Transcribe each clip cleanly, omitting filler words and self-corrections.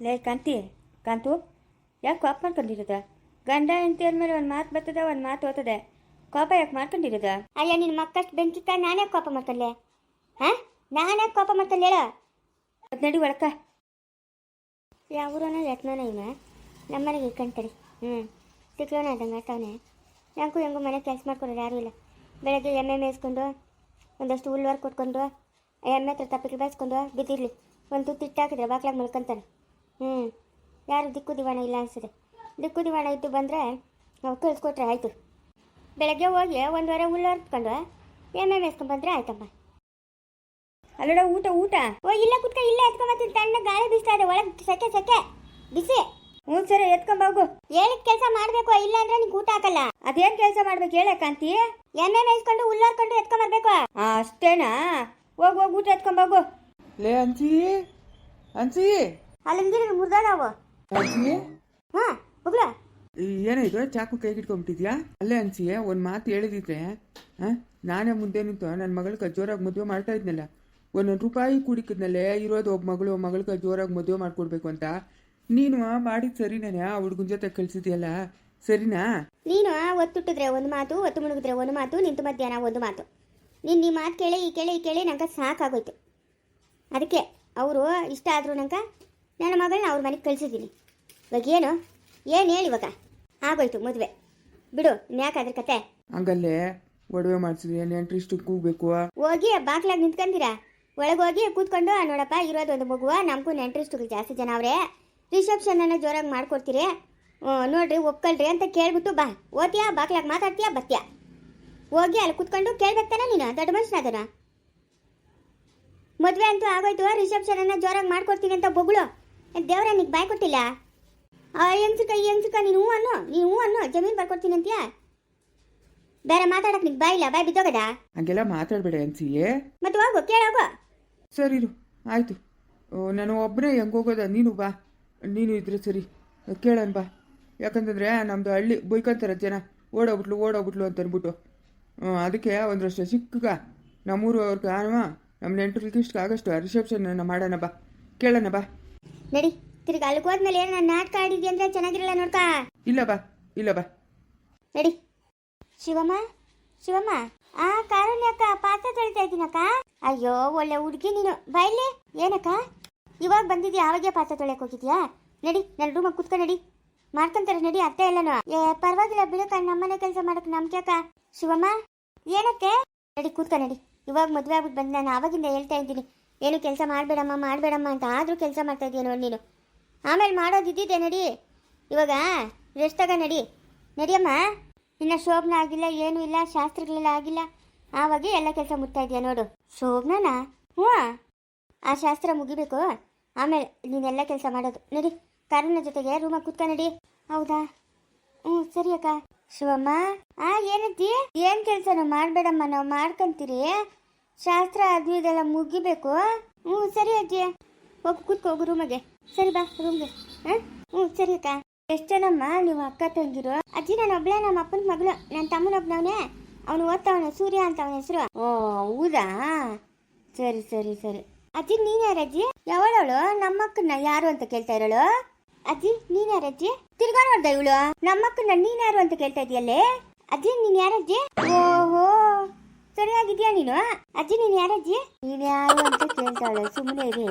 ಲೇ ಕಾಂತಿ, ಕಾಂತು, ಯಾಕೆ ಕೋಪ ಮಾಡ್ಕೊಂಡಿರೋದ? ಗಂಡ ಹೆಂಡತಿ ಅಂದಮೇಲೆ ಒಂದು ಮಾತು ಬರ್ತದೆ, ಒಂದು ಮಾತು ಓದ್ತದೆ. ಕೋಪ ಯಾಕೆ ಮಾಡ್ಕೊಂಡಿರೋದ? ಅಯ್ಯ ನಿನ್ನ ಮಕ್ಕಷ್ಟು ಬೆಂಕಿಕ್ಕ ನಾನೇ ಕೋಪ ಮಾಡ್ಕೊಳ್ಳೆ? ಹಾಂ, ನಾನೇ ಕೋಪ ಮಾಡ್ಕೊಳ್ಳೆ ಹೇಳ. ಅದು ನಡಿ ಒಳಕ. ಯಾವೂರನ ಯತ್ನನ ಇವ ನಮ್ಮನೆಗೆ ಇಕ್ಕಂತಡಿ. ಸಿಕ್ಲೋಣ ಆದಂಗೆ ಆತವನೆ. ಯಾಕೂ ಹೆಂಗೂ ಮನೆ ಕೆಲಸ ಮಾಡ್ಕೊಡೋರು ಯಾರೂ ಇಲ್ಲ. ಬೆಳಗ್ಗೆ ಎಮ್ಮೆ ಮೇಯಿಸ್ಕೊಂಡು ಒಂದಷ್ಟು ಹುಲ್ವಾರ ಕೊಟ್ಕೊಂಡು ಎಮ್ಮೆ ಹತ್ರ ತಪ್ಪಿಗೆ ಬೇಯಿಸ್ಕೊಂಡು ಬಿದ್ದಿರಲಿ ಒಂದು ತುತ್ತು ಹಾಕಿದ್ರೆ ಬಾಕ್ಲಾಗ ಮಲ್ಕೊಂತಾನೆ. ಯಾರು ದಿಕ್ಕು ದಿವಾಣ ಇಲ್ಲ ಅನಿಸಿದೆ. ದಿಕ್ಕು ದಿವಾಣ ಇದ್ದು ಬಂದರೆ ನಾವು ಕಳಿಸ್ಕೊಟ್ರೆ ಆಯಿತು. ಬೆಳಗ್ಗೆ ಹೋಗಿ ಒಂದು ವಾರ ಹುಲ್ಲು ಹರ್ಕೊಂಡು ಎಮ್ಮೆ ಮೇಯಿಸ್ಕೊಂಡು ಬಂದರೆ ಆಯ್ತಮ್ಮ. ಅಲ್ಲಡ ಊಟ ಊಟ. ಓ ಇಲ್ಲ ಕುತ್ಕ, ಇಲ್ಲ ಎತ್ಕೊಂಬತ್ತೀನಿ. ತಣ್ಣ ಗಾಳಿ ಬೀಸ್ತಾ ಇದೆ, ಒಳಗೆ ಸೆಕೆ ಸೆಕೆ ಬಿಸಿ. ಹ್ಞೂ ಸರಿ, ಎತ್ಕೊಂಬೋಗು. ಹೇಳಿದ ಕೆಲಸ ಮಾಡಬೇಕು, ಇಲ್ಲ ಅಂದ್ರೆ ನಿಂಗೆ ಊಟ ಹಾಕಲ್ಲ. ಅದೇನು ಕೆಲಸ ಮಾಡ್ಬೇಕು ಹೇಳ ಕಾಂತಿ? ಎಮ್ಮೆ ಮೇಯಿಸ್ಕೊಂಡು ಹುಲ್ಲು ಹರ್ಕೊಂಡು ಎತ್ಕೊಂಬರ್ಬೇಕು. ಅಷ್ಟೇನಾ? ಹೋಗಿ ಹೋಗಿ ಊಟ ಎತ್ಕೊಂಬೋಗು. ಲೇ ಅಂಚಿ, ಅಂಚಿ, ಅಲ್ಲಿಂದ ಮುರ್ದ ನಾವು. ಅಂಚಿ, ಹಾಂ ಹೋಗ್ಲ. ಏನಾಯ್ತು? ಚಾಕು ಕೈಗೆ ಇಟ್ಕೊಂಡ್ಬಿಟ್ಟಿದ್ಯಾ? ಅಲ್ಲೇ ಅಂಚಿ, ಒಂದು ಮಾತು ಹೇಳಿದಿದ್ರೆ ನಾನೇ ಮುಂದೆ ನಿಂತು ನನ್ನ ಮಗಳಿಗೆ ಜೋರಾಗಿ ಮದುವೆ ಮಾಡ್ತಾ ಇದ್ನಲ್ಲ. ಒಂದೊಂದು ರೂಪಾಯಿ ಕುಡಿಕಿದ್ನಲ್ಲೇ ಇರೋದು ಒಬ್ಬ ಮಗಳಿಗೆ ಜೋರಾಗಿ ಮದುವೆ ಮಾಡ್ಕೊಡ್ಬೇಕು ಅಂತ. ನೀನು ಮಾಡಿದ ಸರಿನೇ? ಆ ಹುಡುಗನ ಜೊತೆ ಕಳ್ಸಿದ್ಯಲ್ಲ, ಸರಿನಾ? ನೀನು ಒತ್ತುಟ್ಟಿದ್ರೆ ಒಂದು ಮಾತು, ಒತ್ತು ಮುಳುಗಿದ್ರೆ ಒಂದು ಮಾತು, ನಿಂತು ಮಧ್ಯಾಹ್ನ ಒಂದು ಮಾತು. ನೀನು ಈ ಮಾತು ಕೇಳಿ ಈ ಕೇಳಿ ಈ ಕೇಳಿ ನಂಗೆ ಸಾಕಾಗೋಯ್ತು. ಅದಕ್ಕೆ ಅವರು ಇಷ್ಟ ಆದರೂ ನಂಗೆ ನನ್ನ ಮಗಳನ್ನ ಅವ್ರ ಮನೆಗೆ ಕಳಿಸಿದ್ದೀನಿ. ಇವಾಗ ಏನು ಹೇಳಿ ಇವಾಗ? ಆಗೋಯ್ತು ಮದುವೆ, ಬಿಡು. ಇನ್ಯಾಕಾದ್ರ ಕತೆ? ಹಂಗಲ್ಲೇ ಒಡವೆ ಮಾಡಿಸಿದ್ರಿ, ನೆಂಟ್ರಿಷ್ಟು ಕೂಗಬೇಕು. ಹೋಗಿ ಬಾಕ್ಲಾಗ ನಿಂತ್ಕೊಂಡಿರಾ? ಒಳಗೆ ಹೋಗಿ ಕೂತ್ಕೊಂಡು ನೋಡಪ್ಪ, ಇರೋದೊಂದು ಮಗುವ, ನಮಗೂ ನೆಂಟ್ರಿಸ್ಟುಗಳು ಜಾಸ್ತಿ ಜನ ಅವರೇ, ರಿಸೆಪ್ಷನನ್ನು ಜೋರಾಗಿ ಮಾಡ್ಕೊಡ್ತೀರಿ, ನೋಡ್ರಿ ಒಪ್ಕೊಳ್ರಿ ಅಂತ ಕೇಳ್ಬಿಟ್ಟು ಬಾ. ಓದ್ತೀಯಾ? ಬಾಕ್ಲಾಗ ಮಾತಾಡ್ತೀಯಾ? ಬರ್ತೀಯಾ? ಹೋಗಿ ಅಲ್ಲಿ ಕೂತ್ಕೊಂಡು ಕೇಳ್ಬೇಕಾನೆ ನೀನು ದೊಡ್ಡ ಮನುಷ್ಯನ ಅದನ್ನ. ಮದುವೆ ಅಂತೂ ಆಗೋಯ್ತು, ರಿಸೆಪ್ಷನನ್ನು ಜೋರಾಗಿ ಮಾಡ್ಕೊಡ್ತೀನಿ ಅಂತ ಬೊಗಳು. ದೇವ್ರ ನಿಗೆ ಬಾಯ್ ಕೊಟ್ಟಿಲ್ಲ? ಹೆಂಗ್ಸಕ್ಕ ನೀನು ಹೂ ಅನ್ನು ಜಮೀನು ಬರ್ಕೊಡ್ತೀನಿ ಅಂತೀಯಾ? ಬೇರೆ ಮಾತಾಡಕ್ ನಿಗೆ ಬಾಯಿಲ್ಲ, ಬಾಯ್ ಬಿದ್ದೋಗದ? ಹಂಗೆಲ್ಲ ಮಾತಾಡಬೇಡ ಅನ್ಸಿಯೇ. ಮತ್ತೆ ಹೋಗು, ಕೇಳೋಗು. ಸರಿ ಇರು, ಆಯಿತು. ನಾನು ಒಬ್ಬನೇ ಹೆಂಗೆ ಹೋಗೋದ? ನೀನು ಬಾ, ನೀನು ಇದ್ರೆ ಸರಿ, ಕೇಳೋಣ ಬಾ. ಯಾಕಂತಂದರೆ ನಮ್ಮದು ಹಳ್ಳಿ ಬೈಕೊಂತಾರೆ ಜನ, ಓಡೋಗ್ಬಿಟ್ಲು ಅಂತ ಅಂದ್ಬಿಟ್ಟು. ಅದಕ್ಕೆ ಒಂದರಷ್ಟು ಸಿಕ್ಕ ನಮ್ಮೂರು ಅವ್ರಿಗೆ ನಮ್ಮ ನೆಂಟ್ರಿಗೆ ಇಷ್ಟ ಆಗಷ್ಟು ರಿಸೆಪ್ಷನ್ ಮಾಡೋಣ ಬಾ, ಕೇಳೋಣ ಬಾ. ನಡಿ, ತಿರ್ಗಿ ಅಲ್ಲಿಗೆ ಹೋದ್ಮೇಲೆ ಏನು ನಾನು ನಾಟಕ ಆಡಿದ್ವಿ ಅಂದರೆ ಚೆನ್ನಾಗಿರಲ್ಲ ನೋಡ್ಕ. ಇಲ್ಲ ಬಾ ನಡಿ. ಶಿವಮ್ಮ, ಆ ಕಾರುಣ್ಯಕ್ಕ ಪಾತ್ರೆ ತೊಳಿತಾ ಇದ್ದೀನಕ್ಕ. ಅಯ್ಯೋ ಒಳ್ಳೆ ಹುಡುಗಿ ನೀನು, ಬಾಯ್ಲಿ. ಏನಕ್ಕ ಇವಾಗ ಬಂದಿದ್ಯಾ? ಅವಾಗೆ ಪಾತ್ರೆ ತೊಳೆಯಕ್ಕೆ ಹೋಗಿದ್ಯಾ? ನಡಿ, ನನ್ನ ರೂಮಾಗ ಕುತ್ಕ, ನಡಿ. ಮಾಡ್ಕೊಂತಾರೆ ನಡಿ, ಅತ್ತೆ ಎಲ್ಲನೂ. ಪರವಾಗಿಲ್ಲ ಬಿಡಕ್ಕ, ನಮ್ಮನೆ ಕೆಲಸ ಮಾಡಕ್ಕೆ ನಮ್ಗೆ ಅಕ್ಕ. ಶಿವಮ್ಮ, ಏನಕ್ಕೆ? ನಡಿ ಕೂತ್ಕ, ನಡಿ. ಇವಾಗ ಮದುವೆ ಆಗ್ಬಿಟ್ಟು ಬಂದು ನಾನು ಆವಾಗಿಂದ ಹೇಳ್ತಾ ಇದ್ದೀನಿ, ಏನು ಕೆಲಸ ಮಾಡಬೇಡಮ್ಮ ಅಂತ. ಆದರೂ ಕೆಲಸ ಮಾಡ್ತಾ ಇದೀಯ ನೋಡಿ ನೀನು. ಆಮೇಲೆ ಮಾಡೋದಿದ್ದಿದ್ದೆ, ನಡಿ. ಇವಾಗ ರೆಸ್ಟ್ ತಗ, ನಡಿಯಮ್ಮ. ಇನ್ನು ಶೋಭನ ಆಗಿಲ್ಲ, ಏನೂ ಇಲ್ಲ, ಶಾಸ್ತ್ರಗಳೆಲ್ಲ ಆಗಿಲ್ಲ, ಆವಾಗ ಎಲ್ಲ ಕೆಲಸ ಮುಟ್ತಾ ಇದೆಯಾ ನೋಡು. ಶೋಭನಾ? ಹ್ಞೂ, ಆ ಶಾಸ್ತ್ರ ಮುಗಿಬೇಕು, ಆಮೇಲೆ ನೀನೆಲ್ಲ ಕೆಲಸ ಮಾಡೋದು. ನಡಿ, ಕಾರಣ ಜೊತೆಗೆ ರೂಮಾಗ ಕೂತ್ಕ, ನಡಿ. ಹೌದಾ? ಸರಿ ಅಕ್ಕ. ಶಿವಮ್ಮ, ಏನಜ್ಜಿ? ಏನು ಕೆಲಸನೂ ಮಾಡಬೇಡಮ್ಮ, ನಾವು ಮಾಡ್ಕೊಂತೀರಿ. ಶಾಸ್ತ್ರ ಅದು ಇದೆಲ್ಲ ಮುಗಿಬೇಕು. ಸರಿ ಅಜ್ಜಿ, ಹೋಗಿ ಕೂತ್ಕೋ, ಹೋಗು ರೂಮಿಗೆ. ಸರಿ ಬಾ ರೂಮ್ಗೆ. ಸರಿ ಅಕ್ಕ. ಎಷ್ಟು ಜನಮ್ಮ ನೀವು ಅಕ್ಕ ತಂಗಿರು? ಅಜ್ಜಿ ನಾನು ಒಬ್ಳೆ, ನಮ್ಮ ಅಪ್ಪನ ಮಗಳು. ನನ್ನ ತಮ್ಮನೊಬ್ನವನೇ, ಅವನು ಓದ್ತಾವನೆ, ಸೂರ್ಯ ಅಂತ ಅವನ ಹೆಸರು. ಓ ಹೌದಾ, ಸರಿ. ಅಜ್ಜಿ ನೀನು ಯಾರಜ್ಜಿ? ಯಾವಳವಳು? ನಮ್ಮಕ್ಕನ್ನ ಯಾರು ಅಂತ ಕೇಳ್ತಾ ಇರೋಳು? ಅಜ್ಜಿ ನೀನು ಯಾರಜ್ಜಿ? ತಿರ್ಗಾ ನೋಡ್ದ ಇವಳು ನಮ್ಮಕ್ಕನ್ನ ನೀನು ಯಾರು ಅಂತ ಕೇಳ್ತಾ ಇದೆಯಲ್ಲೇ. ಅಜ್ಜಿ ನೀನು ಯಾರಜ್ಜಿ? ಓಹೋ, ಸರಿಯಾಗಿದ್ಯಾ ನೀನು? ಅಜ್ಜಿ ನೀನು ಯಾರಜ್ಜಿ? ನೀನು ಯಾರು ಅಂತ ಕೇಳ್ತಾವಳು, ಸುಮ್ಮನೆ ಇರಿ.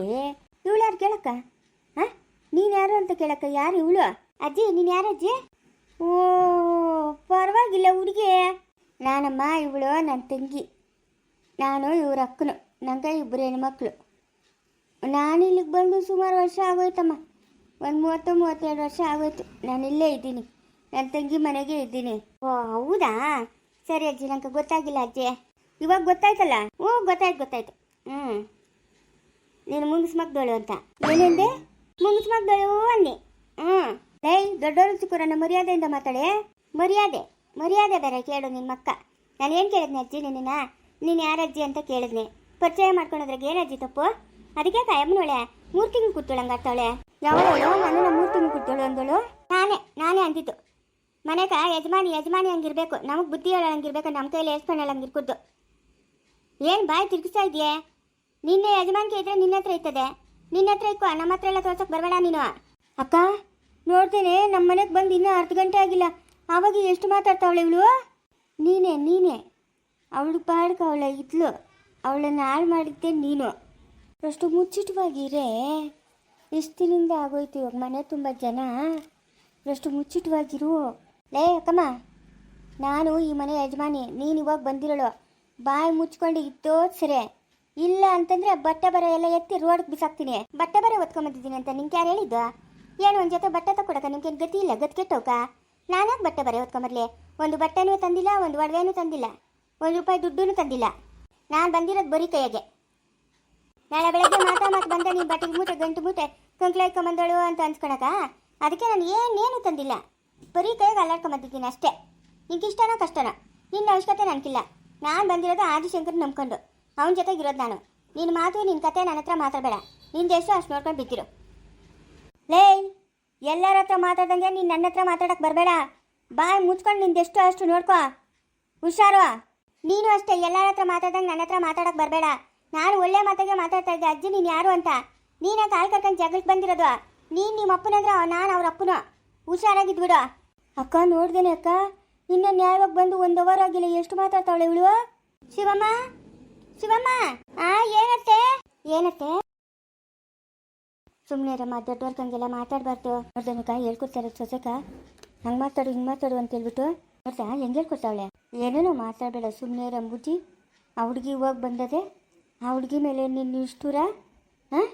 ಇವಳು ಯಾರು ಕೇಳಕ್ಕ? ನೀನು ಯಾರು ಅಂತ ಕೇಳಕ್ಕ? ಯಾರು ಇವಳು? ಅಜ್ಜಿ ನೀನು ಯಾರಜ್ಜಿ? ಓ ಪರವಾಗಿಲ್ಲ ಹುಡುಗಿ. ನಾನಮ್ಮ, ಇವಳು ನನ್ನ ತಂಗಿ, ನಾನು ಇವ್ರ ಅಕ್ಕನು. ನಂಗೆ ಇಬ್ಬರು ಹೆಣ್ಮಕ್ಳು. ನಾನು ಇಲ್ಲಿಗೆ ಬಂದು ಸುಮಾರು ವರ್ಷ ಆಗೋಯ್ತಮ್ಮ, ಒಂದು 32 ವರ್ಷ ಆಗೋಯ್ತು. ನಾನು ಇಲ್ಲೇ ಇದ್ದೀನಿ, ನನ್ನ ತಂಗಿ ಮನೆಗೆ ಇದ್ದೀನಿ. ಓ ಹೌದಾ, ಸರಿ ಅಜ್ಜಿ, ನಂಗೆ ಗೊತ್ತಾಗಿಲ್ಲ ಅಜ್ಜಿ. ಇವಾಗ ಗೊತ್ತಾಯ್ತಲ್ಲ? ಗೊತ್ತಾಯ್ತು. ನೀನು ಮುಂಗಿಸ್ಮಕ್ದೋಳು ಅಂತ. ಏನೆಂದೆ? ಮುಂಗಿಸ್ಮಕ್ದೋಳು ಅನ್ನಿ. ದೊಡ್ಡವರು ಚಿಕ್ಕೂರನ್ನ ಮರ್ಯಾದೆಯಿಂದ ಮಾತಾಡೆ. ಮರ್ಯಾದೆ ಬೇರೆ ಕೇಳು ನಿಮ್ಮ ಅಕ್ಕ. ನಾನು ಏನು ಕೇಳಿದ್ನಿ ಅಜ್ಜಿ ನಿನ್ನ? ನೀನು ಯಾರಜ್ಜಿ ಅಂತ ಕೇಳಿದ್ನಿ. ಪರಿಚಯ ಮಾಡ್ಕೊಳೋದ್ರಾಗ ಏನಜ್ಜಿ ತಪ್ಪು? ಅದಕ್ಕೆ ಕಾಯಮ್ಮನೊಳೆ 3 ತಿಂಗಳು ಕೂತೋಳಂಗೆ ಆಡ್ತಾವಳೆ. ಯಾವಳು ನಾನು 3 ತಿಂಗಳು ಕೂತೋಳು ಅಂದೋಳು? ನಾನೇ ಅಂದಿದ್ದು. ಮನೆಗ ಯಜಮಾನಿ ಹಂಗಿರ್ಬೇಕು, ನಮಗೆ ಬುದ್ಧಿ ಹೇಳೋಂಗಿರ್ಬೇಕು, ನಮ್ಮ ಕೈಯಲ್ಲಿ ಏಸ್ಕೊಳ್ಳೋಂಗಿರ್ಕುದ್ದು. ಏನು ಬಾಯಿ ತಿರ್ಗಿಸ್ತಾ ಇದೆಯೇ? ನಿನ್ನೆ ಯಜಮಾನಿಕೆ ಇದ್ರೆ ನಿನ್ನ ಹತ್ರ ಇರ್ತದೆ, ನಿನ್ನ ಹತ್ರ ಇಕ್ಕೋ, ನಮ್ಮ ಹತ್ರ ಎಲ್ಲ ತೋರ್ಸಕ್ಕೆ ಬರಬೇಡ ನೀನು. ಅಕ್ಕ ನೋಡ್ತೇನೆ, ನಮ್ಮ ಮನೆಗೆ ಬಂದು ಇನ್ನೂ ಅರ್ಧ ಗಂಟೆ ಆಗಿಲ್ಲ, ಆವಾಗ ಎಷ್ಟು ಮಾತಾಡ್ತಾವಳೆ ಇವಳು. ನೀನೇ ಅವಳು ಪಾಡ್ಕ ಅವಳ ಇದ್ಲು, ಅವಳನ್ನು ಹಾಳು ಮಾಡಿದ್ದೆ ನೀನು. ಅಷ್ಟು ಮುಚ್ಚಿಟವಾಗಿರೇ, ಇಷ್ಟು ದಿನದಿಂದ ಆಗೋಯ್ತು. ಇವಾಗ ಮನೆ ತುಂಬ ಜನ, ಅಷ್ಟು ಮುಚ್ಚಿಟವಾಗಿರು. ಲೇ ಅಕ್ಕಮ್ಮ, ನಾನು ಈ ಮನೆ ಯಜಮಾನಿ, ನೀನು ಇವಾಗ ಬಂದಿರೋಳು. ಬಾಯಿ ಮುಚ್ಕೊಂಡು ಇದ್ದೋ ಸರಿ, ಇಲ್ಲ ಅಂತಂದರೆ ಬಟ್ಟೆ ಬರ ಎಲ್ಲ ಎತ್ತಿ ರೋಡ್ಗೆ ಬಿಸಾಕ್ತೀನಿ. ಬಟ್ಟೆ ಬರ ಒತ್ಕೊಂಬಂದಿದ್ದೀನಿ ಅಂತ ನಿಂಗೆ ಯಾರು ಹೇಳಿದ್ದು? ಏನು ಒಂದು ಜೊತೆ ಬಟ್ಟೆ ತಗೊಡಕ ನಿಮ್ಗೇನು ಗತಿ ಇಲ್ಲ? ಗತಿ ಕೆಟ್ಟೋಕ ನಾನಾಗ ಬಟ್ಟೆ ಬರ ಹೊತ್ಕೊಂಬರ್ಲಿ? ಒಂದು ಬಟ್ಟೆನೂ ತಂದಿಲ್ಲ, ಒಂದು ಒಡವೆನೂ ತಂದಿಲ್ಲ, ₹1 ದುಡ್ಡೂ ತಂದಿಲ್ಲ. ನಾನು ಬಂದಿರೋದು ಬರೀ ಕೈಯಾಗೆ. ನಾಳೆ ಬೆಳಗ್ಗೆ ಮಾತು ಬಂದ ನೀನು ಬಟ್ಟೆಗೆ ಮೂಟೆ ಗಂಟು ಮೂಟೆ ಕಂಕ್ಲೆ ಇಟ್ಕೊಂಬಂದಳು ಅಂತ ಅನ್ಸ್ಕೊಳಕ? ಅದಕ್ಕೆ ನಾನು ಏನೇನು ತಂದಿಲ್ಲ, ಬರೀ ಕೈಯಾಗೆ ಅಲ್ಲಾಡ್ಕೊಂಬಂದಿದ್ದೀನಿ ಅಷ್ಟೇ. ನಿಂಗೆ ಇಷ್ಟನೋ ಕಷ್ಟನೋ, ನಿನ್ನ ಅವಶ್ಯಕತೆ ನನಗಿಲ್ಲ. ನಾನು ಬಂದಿರೋದು ಆದಿಶಂಕರ್ ನಂಬ್ಕೊಂಡು, ಅವನ ಜೊತೆಗಿರೋದು ನಾನು. ನಿನ್ನ ಮಾತು ನಿನ್ನ ಕತೆ ನನ್ನ ಹತ್ರ ಮಾತಾಡಬೇಡ. ನಿಂದೆಷ್ಟು ಅಷ್ಟು ನೋಡ್ಕೊಂಡು ಬಿದ್ದಿರು. ಲೇ, ಎಲ್ಲರ ಹತ್ರ ಮಾತಾಡ್ದಂಗೆ ನೀನು ನನ್ನ ಹತ್ರ ಮಾತಾಡಕ್ಕೆ ಬರಬೇಡ. ಬಾಯಿ ಮುಚ್ಕೊಂಡು ನಿಂದೆಷ್ಟು ಅಷ್ಟು ನೋಡ್ಕೊ, ಹುಷಾರು. ನೀನು ಅಷ್ಟೇ, ಎಲ್ಲರ ಹತ್ರ ಮಾತಾಡ್ದಂಗೆ ನನ್ನ ಹತ್ರ ಮಾತಾಡಕ್ಕೆ ಬರಬೇಡ. ನಾನು ಒಳ್ಳೆ ಮಾತಾಗೆ ಮಾತಾಡ್ತಾ ಇದ್ದೆ. ಅಜ್ಜಿ ನೀನು ಯಾರು ಅಂತ ನೀನೇ ಕಾಲು ಕರ್ಕೊಂಡು ಜಗಳಕ್ಕೆ ಬಂದಿರೋದು. ನೀನು ನಿಮ್ಮ ಅಪ್ಪನಂದ್ರೆ ನಾನು ಅವ್ರ ಅಪ್ಪನು. ಹುಷಾರಾಗಿದ್ಬಿಡು. ಅಕ್ಕ ನೋಡ್ದೇನೆ ಅಕ್ಕ, ಇನ್ನು ನ್ಯಾಯವಾಗಿ ಬಂದು 1 ಅವರ್ ಆಗಿಲ್ಲ, ಎಷ್ಟು ಮಾತಾಡ್ತಾವಳೆ ಇವಳು. ಶಿವಮ್ಮ ಏನತ್ತೆ? ಸುಮ್ಮನೆ ರಮ್ಮ, ದೊಡ್ಡವ್ರಕಂಗೆಲ್ಲ ಮಾತಾಡಬಾರ್ದು. ನೋಡ್ದನಕ್ಕ ಹೇಳ್ಕೊಡ್ತಾರೆ ಸೊಸೆಕ, ಹಂಗೆ ಮಾತಾಡು ಹಿಂಗೆ ಮಾತಾಡು ಅಂತ ಹೇಳ್ಬಿಟ್ಟು. ನೋಡ್ತಾ ಹೆಂಗೆ ಹೇಳ್ಕೊಡ್ತಾವಳೆ? ಏನೇನೋ ಮಾತಾಡಬೇಡ, ಸುಮ್ಮನೆ ರಂಬುಜಿ. ಆ ಹುಡುಗಿ ಇವಾಗ ಬಂದದೆ, ಆ ಹುಡುಗಿ ಮೇಲೆ ನಿನ್ನ ಇಷ್ಟೂರ ಹಾಂ?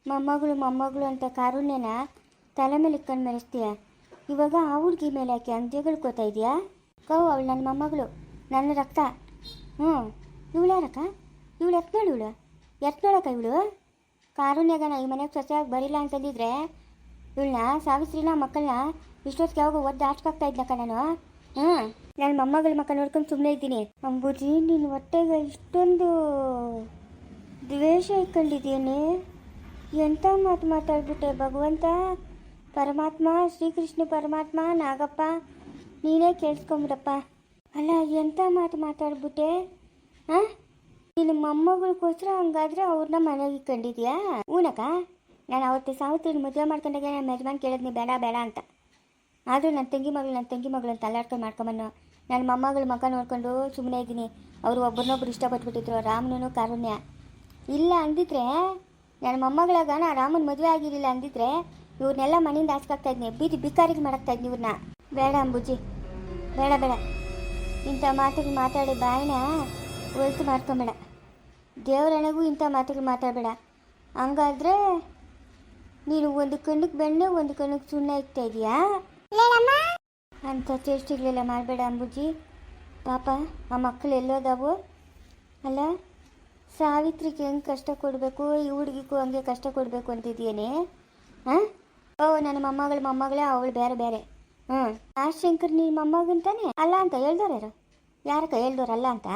ಮೊಮ್ಮಗಳು ಅಂತ ಕಾರುಣ್ಯನ ತಲೆ ಮೇಲೆ ಇಟ್ಕೊಂಡು ಮೆರೆಸ್ತೀಯ. ಇವಾಗ ಆ ಹುಡುಗಿ ಮೇಲೆ ಯಾಕೆ ಹಂಗೆ ಗೊತ್ತಾ ಇದೆಯಾ? ಅವಳು ನನ್ನ ಮೊಮ್ಮಗಳು, ನನ್ನ ರಕ್ತ. ಇವಳು ಯಾರಕ್ಕ? ಇವಳು ಎತ್ನೋಳಕ್ಕ ಇವಳು. ಕಾರುಣ್ಯಗನ ಈ ಮನೆಗೆ ಸೊಸೆಯಾಗಿ ಬರಿಲ್ಲ ಅಂತಂದಿದ್ರೆ ಇವಳನ್ನ ಸಾವಿತ್ರಿನ ಮಕ್ಕಳನ್ನ ಇಷ್ಟೊತ್ತಿಗೆ ಯಾವಾಗ ಒದ್ದು ಆಚ್ಕಾಗ್ತಾ ಇದ್ಲಕ್ಕ ನಾನು. ನನ್ನ ಮೊಮ್ಮಗಳ ಮಕ್ಕ ನೋಡ್ಕೊಂಡು ಸುಮ್ಮನೆ ಇದ್ದೀನಿ. ಅಂಬುಜಿ, ನೀನು ಹೊಟ್ಟೆಗೆ ಇಷ್ಟೊಂದು ದ್ವೇಷ ಇಟ್ಕೊಂಡಿದ್ದೀನಿ. ಎಂಥ ಮಾತು ಮಾತಾಡ್ಬಿಟ್ಟೆ ಭಗವಂತ, ಪರಮಾತ್ಮ, ಶ್ರೀಕೃಷ್ಣ ಪರಮಾತ್ಮ, ನಾಗಪ್ಪ, ನೀನೇ ಕೇಳಿಸ್ಕೊಂಬಿಡಪ್ಪ. ಅಲ್ಲ, ಎಂಥ ಮಾತು ಮಾತಾಡ್ಬಿಟ್ಟೆ. ನಿನ್ನ ಮೊಮ್ಮಗಳಿಗೋಸ್ಕರ ಹಂಗಾದ್ರೆ ಅವ್ರನ್ನ ಮನೆಗೆ ಇಟ್ಕೊಂಡಿದ್ಯಾ? ಹೂನಕ್ಕ, ನಾನು ಅವತ್ತು ಸಾವಿತ್ರಿನ ಮದುವೆ ಮಾಡ್ಕೊಂಡಾಗ ನಮ್ಮ ಯಜಮಾನ್ ಕೇಳಿದ್ನಿ ಬೇಡ ಅಂತ. ಆದರೂ ನನ್ನ ತಂಗಿ ಮಗಳು ಅಂತ ಅಲ್ಲಾಡ್ಕೊಂಡು ಮಾಡ್ಕೊಂಬನ್ನು ನನ್ನ ಮೊಮ್ಮಗಳ ಮಗ ನೋಡ್ಕೊಂಡು ಸುಮ್ಮನೆ ಇದ್ದೀನಿ. ಅವರು ಒಬ್ಬರನ್ನೊಬ್ರು ಇಷ್ಟಪಟ್ಬಿಟ್ಟಿದ್ರು, ರಾಮನೂ ಕಾರುಣ್ಯ. ಇಲ್ಲ ಅಂದಿದ್ರೆ, ನನ್ನ ಮೊಮ್ಮಗಳಾಗ ನಾ ರಾಮನ ಮದುವೆ ಆಗಿರಲಿಲ್ಲ ಅಂದಿದ್ರೆ ಇವ್ರನ್ನೆಲ್ಲ ಮನೆಯಿಂದ ಆಚೆಗಾಗ್ತಾ ಇದ್ನಿ, ಬೀದಿ ಬಿಕಾರಿಗೆ ಮಾಡಾಕ್ತಾ ಇದ್ನಿ ಇವ್ರನ್ನ. ಬೇಡ ಅಂಬುಜಿ, ಬೇಡ ಇಂಥ ಮಾತಿಗೆ ಮಾತಾಡಿ ಬಾಯಿನ ಒಲ್ತು ಮಾಡ್ಕೊಂಬೇಡ. ದೇವರಣೆಗೂ ಇಂಥ ಮಾತುಗಳು ಮಾತಾಡಬೇಡ. ಹಂಗಾದ್ರೆ ನೀನು ಒಂದು ಕಣ್ಣಿಗೆ ಬೆಣ್ಣೆ ಒಂದು ಕಣ್ಣಿಗೆ ಸುಣ್ಣ ಇಕ್ತಾ ಇದೀಯಾ ಅಂತ ಚೇಷ್ಟೆಗಳೆಲ್ಲ ಮಾಡಬೇಡ ಅಂಬುಜಿ. ಪಾಪ ಆ ಮಕ್ಕಳು ಎಲ್ಲೋದಾವು? ಅಲ್ಲ, ಸಾವಿತ್ರಿಗೆ ಹೆಂಗೆ ಕಷ್ಟ ಕೊಡಬೇಕು, ಈ ಹುಡುಗಿಗೂ ಹಂಗೆ ಕಷ್ಟ ಕೊಡಬೇಕು ಅಂತಿದ್ದೀಯೇನೆ? ನನ್ನ ಮೊಮ್ಮಗಳೇ, ಅವಳು ಬೇರೆ. ಶಂಕರ್ ನೀನು ಮೊಮ್ಮಗಂತಾನೆ ಅಲ್ಲ ಅಂತ ಹೇಳ್ದವ್ರು ಯಾರಕ್ಕ? ಹೇಳ್ದವ್ರಲ್ಲ ಅಂತ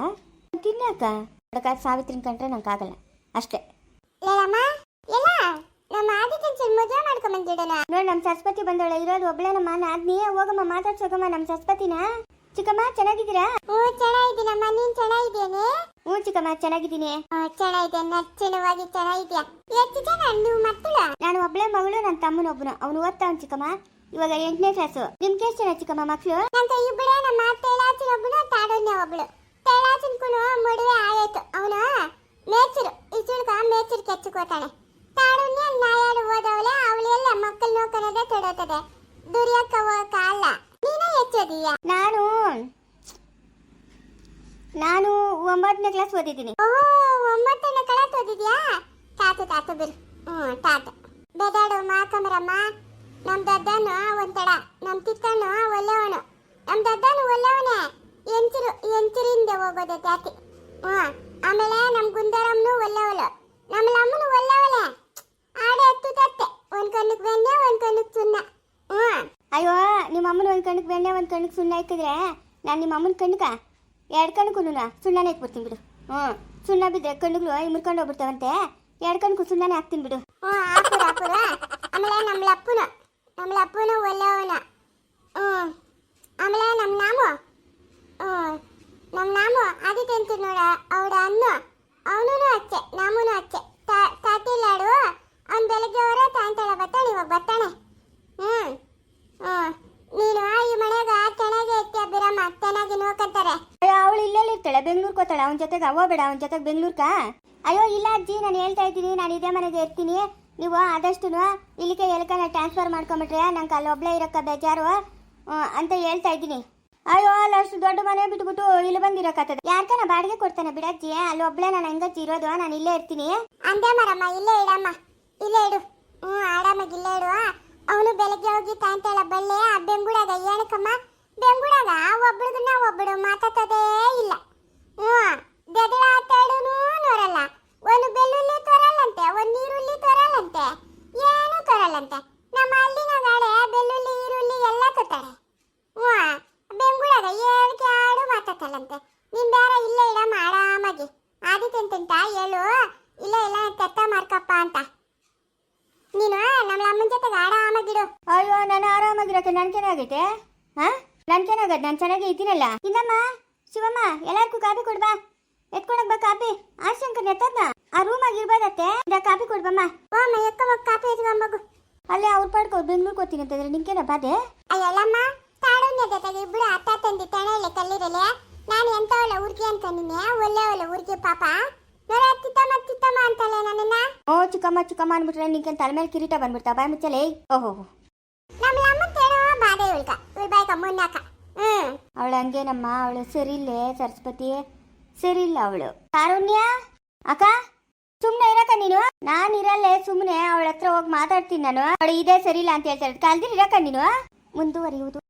ತಿನ್ನಕ್ಕ ಅದಕ್ಕೆ ಸಾವಿತ್ರಿನ ಕಂಡ್ರೆ ನಂಗೆ ಆಗಲ್ಲ ಅಷ್ಟೇ. ನೋಡಿ, ನಮ್ಮ ಸರಸ್ವತಿ ಬಂದವಳೆ, ಇರೋದು ಒಬ್ಳೆ ನಮ್ಮ ನಾದ್ನಿ. ಹೋಗಮ್ಮ ಮಾತಾಡ್ಸೋಗಮ್ಮ ನಮ್ಮ ಸರಸ್ವತಿನ. ಚಿಕ್ಕಮ್ಮ ಚೆನ್ನಾಗಿದ್ದೀರಾ? ಚೆನ್ನಾಗಿದ್ದೀನಮ್ಮ, ನೀನ್ ಚೆನ್ನಾಗಿದ್ದೇನೆ? ಚಿಕ್ಕಮ್ಮ ಚೆನ್ನಾಗಿದ್ದೀನಿ. ಚೆನ್ನಾಗಿ ಚೆನ್ನಾಗಿದ್ಯಾ? ಎಷ್ಟು ಜನ ನೀವು ಮಕ್ಕಳು? ನಾನು ಒಬ್ಳೆ ಮಗಳು, ನನ್ನ ತಮ್ಮನೊಬ್ಬನು, ಅವನು ಓದ್ತಾವನ್ ಚಿಕ್ಕಮ್ಮ, ಇವಾಗ 8ನೇ ಕ್ಲಾಸು. ನಿಮ್ಗೆ ಎಷ್ಟು ಜನ ಚಿಕ್ಕಮ್ಮ ಮಕ್ಕಳು? ನಂತ ಇಬ್ಬರೇ, ನಮ್ಮ ತೈಲಾಚಿನ ಒಬ್ಬಳು, ತಾಡೋನ್ಯ ಒಬ್ಬಳು. ತೈಲಾಚಿನ್ಕೂನು ಮದುವೆ ಆಯ್ತು, ಅವನು ಮೇಚರು ಇಸುಳ್ಕ ಮೇಚರ್ ಕೆಚ್ಚಕೋತಾನೆ. ತಾಡೋನ್ಯ ನಾಯಾಡು ಓದವಳೆ, ಅವಳೆಲ್ಲ ಮಕ್ಕಳು ನೋಡ್ಕೊಳ್ಳೋದೇ ತೊಡೋತದೆ, ದುರ್ಯಕ್ಕ ಹೋಗಕ್ಕ ಅಲ್ಲ. ನೀನೇ ಹೆಚ್ಚೋದೀಯ? ನಾನು 9ನೇ ಕ್ಲಾಸ್ ಓದಿದ್ದೀನಿ. 9ನೇ ಕ್ಲಾಸ್ ಓದಿದ್ಯಾ? ತಾತು ಬಿರು. ತಾತು ಬೆದಾಡು ಮಾಕಮರಮ್ಮ. ನಮ್ ದದ್ದನು ಒಂಥರ, ನಮ್ ತಿಕ್ಕನು ಒಳ್ಳೆವನು. ನಮ್ ದದ್ದನು ಒಳ್ಳೆವನೇ, ಎಂಚರಿಂದ ಹೋಗೋದೆ ಜಾತಿ. ಆಮೇಲೆ ನಮ್ ಗುಂದರಮ್ಮನು ಒಳ್ಳೆವಳು, ನಮ್ಮ ಅಮ್ಮನು ಒಳ್ಳೆವಳೆ. ಆಡೆ ಹತ್ತುತ್ತೆ, ಒಂದ್ ಕಣ್ಣಿಗೆ ಬೆಣ್ಣೆ ಒಂದ್ ಕಣ್ಣಿಗೆ ಸುಣ್ಣ. ಅಯ್ಯೋ, ನಿಮ್ಮ ಅಮ್ಮನ ಒಂದು ಕಣ್ಣಿಗೆ ಬೆಣ್ಣೆ ಒಂದು ಕಣ್ಣಿಗೆ ಸುಣ್ಣ ಇಕ್ಕಿದ್ರೆ ನಾನು ನಿಮ್ಮ ಅಮ್ಮನ ಕಣ್ಣಿಗ 2 ಕಣ್ಣಿಗೂ ಸುಣ್ಣನೇ ಇಕ್ಬಿಡ್ತೀನಿ ಬಿಡು. ಸುಣ್ಣ ಬಿದ್ದರೆ ಕಣ್ಣುಗಳು ಮುರ್ಕೊಂಡು ಹೋಗ್ಬಿಡ್ತಾವಂತೆ, 2 ಕಣ್ಣಿಗೂ ಸುಣ್ಣನೇ ಹಾಕ್ತೀನಿ ಬಿಡು. ಹಾಕುರ. ಆಮೇಲೆ ನಮ್ಮ ಅಪ್ಪನು ಒಳ್ಳೆಯವನ. ಆಮೇಲೆ ನಮ್ಮ ನಾಮು ಆದಿತ್ಯ ಅಂತ ನೋಡ, ಅವಡ ಅನ್ನು ಅವನು ಅಚ್ಚೆ, ನಾಮೂನು ಅಚ್ಚೆ. ತಾತಿಲಾಡು ಅವ್ನು ಬೆಳಗ್ಗೆ ಅವರೇ ಸಾಯಂಕಾಲ ಬರ್ತಾನೆ, ಇವಾಗ ಬರ್ತಾನೆ. ಹ್ಮ್ ಹ್ಮ್ ನೀನು ಈ ಮನೆಗ ಚೆನ್ನಾಗಿ ಇರ್ತೀಯ ಬಿರಮ್ಮ, ಚೆನ್ನಾಗಿ ನೋಡ್ಕೊಂತಾರೆ. ಅಯ್ಯೋ ಅವಳು ಇಲ್ಲೆಲ್ಲಿ ಇರ್ತಾಳೆ, ಬೆಂಗ್ಳೂರ್ಗೆ ಹೋಗ್ತಾಳೆ. ಅವನ ಜೊತೆಗೆ ಹೋಗ್ಬೇಡ, ಅವನ ಜೊತೆಗೆ ಬೆಂಗ್ಳೂರ್ಗ. ಅಯ್ಯೋ ಇಲ್ಲ ಅಜ್ಜಿ, ನಾನು ಹೇಳ್ತಾ ಇದ್ದೀನಿ, ನಾನು ಇದೇ ಮನೆಗೆ ಇರ್ತೀನಿ. ನೀವು ಆದಷ್ಟು ಇಲ್ಲಿಗೆ ಎಲ್ಕನ ಟ್ರಾನ್ಸ್ಫರ್ ಮಾಡ್ಕೊಂಬಿಟ್ರೆ ನಂಗೆ ಅಲ್ಲಿ ಒಬ್ಳೇ ಇರೋಕ್ಕ ಬೇಜಾರು ಅಂತ ಹೇಳ್ತಾ ಇದ್ದೀನಿ. ಅಯ್ಯೋ ಅಲ್ಲ ಅಷ್ಟು ದೊಡ್ಡ ಮನೆ ಬಿಟ್ಬಿಟ್ಟು ಇಲ್ಲಿ ಬಂದಿರೋಕ್ಕಾಗ್ತದೆ? ಯಾರ್ಕನ ಬಾಡಿಗೆ ಕೊಡ್ತಾನೆ ಬಿಡಜ್ಜಿ, ಅಲ್ಲಿ ಒಬ್ಳೆ ನಾನು ಹೆಂಗಜ್ಜಿ ಇರೋದು, ನಾನು ಇಲ್ಲೇ ಇರ್ತೀನಿ. ಅಂದೆ ಮರಮ್ಮ, ಇಲ್ಲೇ ಇಡಮ್ಮ, ಇಲ್ಲೇ ಇಡು. ಆರಾಮಾಗಿ ಇಲ್ಲೇ ಇಡು. ಅವನು ಬೆಳಗ್ಗೆ ಹೋಗಿ ಸಾಯಂಕಾಲ ಬಳ್ಳೆ ಆ ಬೆಂಗುಡಾಗ ಏನಕ್ಕಮ್ಮ, ಬೆಂಗುಡಾಗ ಒಬ್ಳದನ್ನ ಒಬ್ಬಳು ಮಾತಾಡೋದೇ ಇಲ್ಲ. ಬೆದಳ ಆಟಾಡೂನು ನೋರಲ್ಲ, ಒಂದು ಬೆಳ್ಳುಳ್ಳಿ ತೋರಲ್ಲಂತೆ, ಒಂದು ಈರುಳ್ಳಿ ತೋರಲ್ಲಂತೆ, ಏನೂ ತೋರಲ್ಲಂತೆ. ನಮ್ಮ ಹಳ್ಳಿನ ಗಾಳೆ ಬೆಳ್ಳುಳ್ಳಿ ಈರುಳ್ಳಿ ಎಲ್ಲ ತರ್ತಾಳೆ. ಬೆಂಗುಳಾಗ ಏನಕ್ಕೆ ಆಡು ಮಾತಾಡಲ್ಲಂತೆ. ನೀನ್ ಬೇರೆ ಇಲ್ಲೇ ಇಡಮ್ಮ ಆರಾಮಾಗಿ. ಆದಿತ್ಯಂತ ಹೇಳು, ಇಲ್ಲ ಇಲ್ಲ ಕೆತ್ತ ಮಾರ್ಕಪ್ಪ ಅಂತ. ನೀನು ನಮ್ಮ ಅಮ್ಮನ ಜೊತೆಗೆ ಆರಾಮಾಗಿಡು. ಅಯ್ಯೋ ನಾನು ಆರಾಮಾಗಿರೋಕೆ ನನ್ ಚೆನ್ನಾಗೈತೆ? ನನ್ ಚೆನ್ನಾಗದ್, ನಾನು ಚೆನ್ನಾಗಿ ಇದ್ದೀನಲ್ಲ. ಇನ್ನಮ್ಮ ಶಿವಮ್ಮ ಎಲ್ಲಾರ್ಗೂ ಕಾಫಿ ಕೊಡ್ಬಾ, ಎತ್ಕೊಳಕ್ ಬಾ ಕಾಫಿ. ಆಶಂಕರ್ ಎತ್ತದ್ನ ಆ ರೂಮಾಗಿ ಇರ್ಬೋದತ್ತೆ, ಕಾಫಿ ಕೊಡ್ಬಮ್ಮ. ಅಮ್ಮ ಎಕ್ಕ ಕಾಫಿ ಎತ್ಕೊಂಬಗು. ಅಲ್ಲೇ ಅವ್ರು ಪಾಡ್ಕೊ ಬೆಂಗ್ಳೂರ್ಗೆ ಹೋಗ್ತೀನಿ ಅಂತಂದ್ರೆ ನಿಮ್ಗೇನ ಬಾಧೆ? ಅಯ್ಯಲ್ಲಮ್ಮ, ತಾಡುಣ್ಯ ಜೊತೆಗೆ ಇಬ್ಬರು ಅತ್ತ ತಂದಿ ತಣಲೆ ಕಲ್ಲಿರಲೆ. ನಾನು ಎಂತವಲ್ಲ ಊರ್ಗಿ ಅಂತ ನಿನ್ನೆ ಒಳ್ಳೆ ಒಳ್ಳೆ ಊರ್ಗಿ ಪಾಪ ನೋಡ ತಿತ್ತಮ್ಮ ಅಂತಲ್ಲ ನನ್ನನ್ನ. ಓ ಚಿಕ್ಕಮ್ಮ ಚಿಕ್ಕಮ್ಮ ಅನ್ಬಿಟ್ರೆ ನಿಂಗೆ ತಲೆ ಮೇಲೆ ಕಿರೀಟ ಬಂದ್ಬಿಡ್ತಾ, ಬಾಯ್ ಮುಚ್ಚಲೇ. ಓಹೋ ನಮ್ಮ ಅಮ್ಮ ತೇನೋ ಬಾಧೆ ಉಳ್ಕ ಉಳ್ಬಾಯ್ಕ ಮುನ್ನಾಕ. ಅವಳು ಹಂಗೇನಮ್ಮ, ಅವಳು ಸರಿ ಇಲ್ಲೇ ಸರಸ್ವತಿ, ಸರಿ ಇಲ್ಲ ಅವಳು. ಕಾರುಣ್ಯ ಅಕ್ಕ ಸುಮ್ನೆ ಇರಕ್ಕ ನೀನು. ನಾನು ಇರಲ್ಲೇ ಸುಮ್ನೆ ಅವಳ ಹತ್ರ ಹೋಗಿ ಮಾತಾಡ್ತೀನಿ ನಾನು. ಅವಳು ಇದೇ ಸರಿ ಇಲ್ಲ ಅಂತ ಹೇಳ್ತಾಳೆ. ಕಾಲ್ದಿರಿ ಇರಕ್ಕ ನೀನು. ಮುಂದುವರಿಯುವುದು.